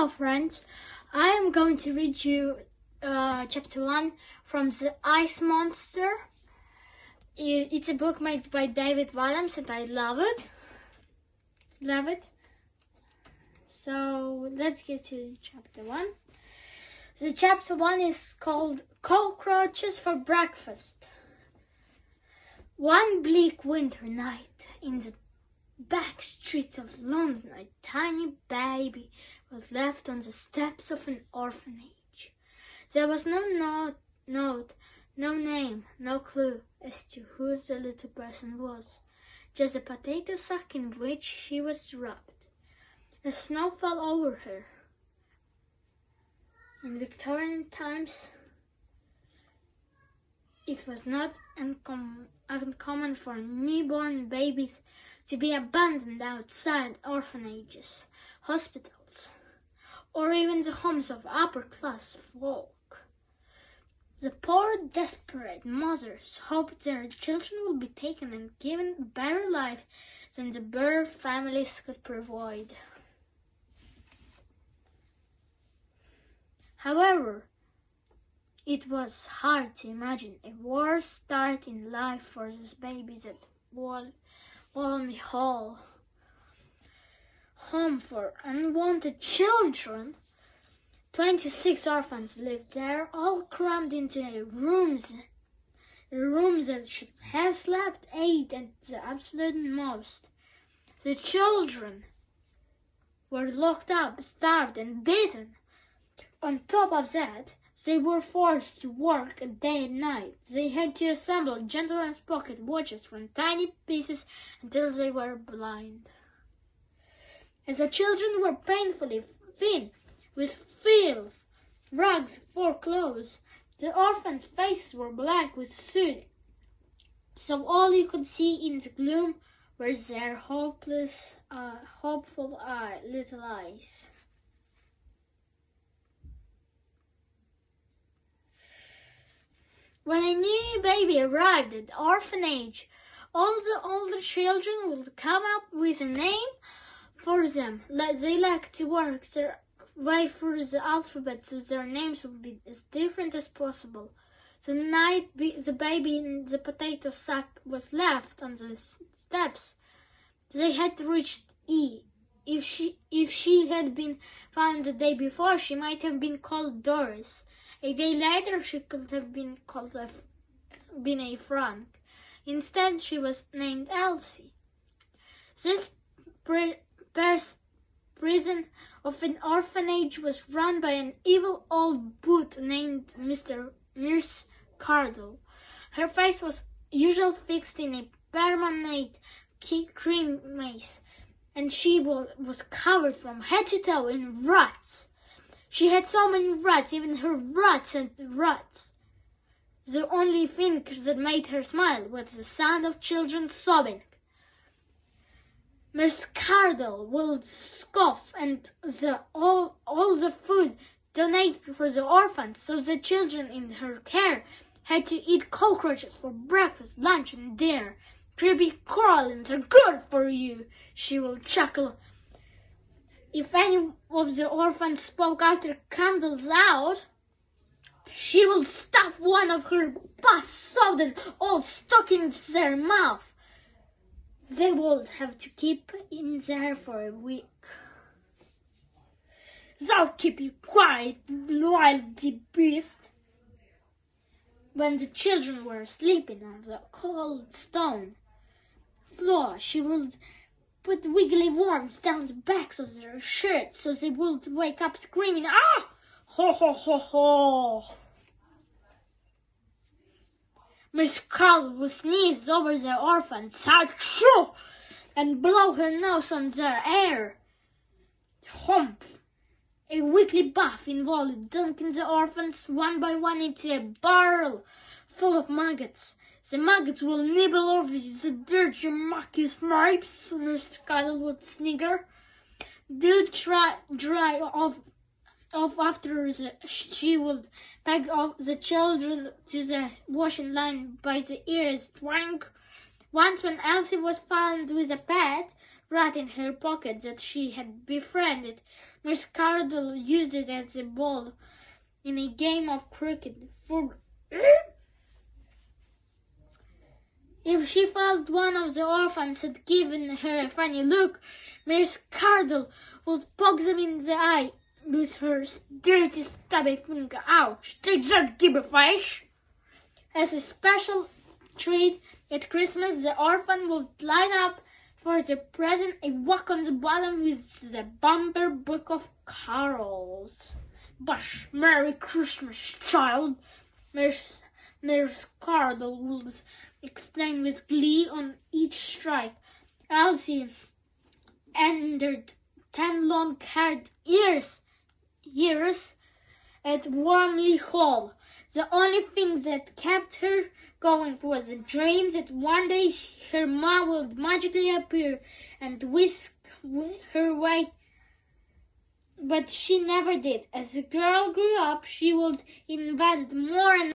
Hello friends, I am going to read you chapter 1 from The Ice Monster. It's a book made by David Walliams and I love it. So let's get to chapter 1. The chapter 1 is called Cockroaches for Breakfast. One bleak winter night in the back streets of London, a tiny baby was left on the steps of an orphanage. There was no note, no name, no clue as to who the little person was, just a potato sack in which she was wrapped. The snow fell over her. In Victorian times, it was not uncommon for newborn babies to be abandoned outside orphanages, hospitals, or even the homes of upper-class folk. The poor, desperate mothers hoped their children would be taken and given a better life than the bare families could provide. However, it was hard to imagine a worse start in life for these babies at Walmy Hall, home for unwanted children. 26 orphans lived there, all crammed into a room that should have slept 8 at the absolute most. The children were locked up, starved and beaten. On top of that, they were forced to work day and night. They had to assemble gentlemen's pocket watches from tiny pieces until they were blind. As the children were painfully thin, with filth, rags for clothes, the orphans' faces were black with soot, so all you could see in the gloom were their hopeful little eyes. When a new baby arrived at the orphanage, all the older children would come up with a name for them. They liked to work their way through the alphabet so their names would be as different as possible. The night the baby in the potato sack was left on the steps, they had reached E. If she had been found the day before, she might have been called Doris. A day later, she could have been a Frank. Instead, she was named Elsie. This prison of an orphanage was run by an evil old brute named Miss Cardle. Her face was usually fixed in a permanent cream maze, and she was covered from head to toe in rats. She had so many rats, even her rats had rats. The only thing that made her smile was the sound of children sobbing. Miss Cardle would scoff and all the food donated for the orphans, so the children in her care had to eat cockroaches for breakfast, lunch and dinner. Creepy crawlings are good for you, she will chuckle. If any of the orphans spoke after candles out, she will stuff one of her pus-sodden old stockings in their mouth. They would have to keep in there for a week. Thou keep you quiet, wildy beast. When the children were sleeping on the cold stone floor, she would put wiggly worms down the backs of their shirts so they would wake up screaming, "Ah! Ho ho ho ho!" Miss Cardle would sneeze over the orphans, "Achoo!" and blow her nose on their air. Humph! A weekly bath involved dunking the orphans one by one into a barrel full of maggots. The maggots will nibble off the dirt, you mock you snipes, Miss Cardle would snigger. Do dry off after she would peg off the children to the washing line by the ears. Twang! Once when Elsie was found with a pet rat in her pocket that she had befriended, Miss Cardle used it as a ball in a game of cricket. If she felt one of the orphans had given her a funny look, Miss Cardle would poke them in the eye with her dirty, stubby finger. Ouch! Take that, gibberfish! As a special treat at Christmas, the orphan would line up for the present a walk on the bottom with the bumper book of carols. Bush, Merry Christmas, child! Miss Cardle would exclaim with glee on each strike. Elsie entered 10 long-haired years at Wormley Hall. The only thing that kept her going was a dream that one day her mom would magically appear and whisk her away. But she never did. As the girl grew up, she would invent more and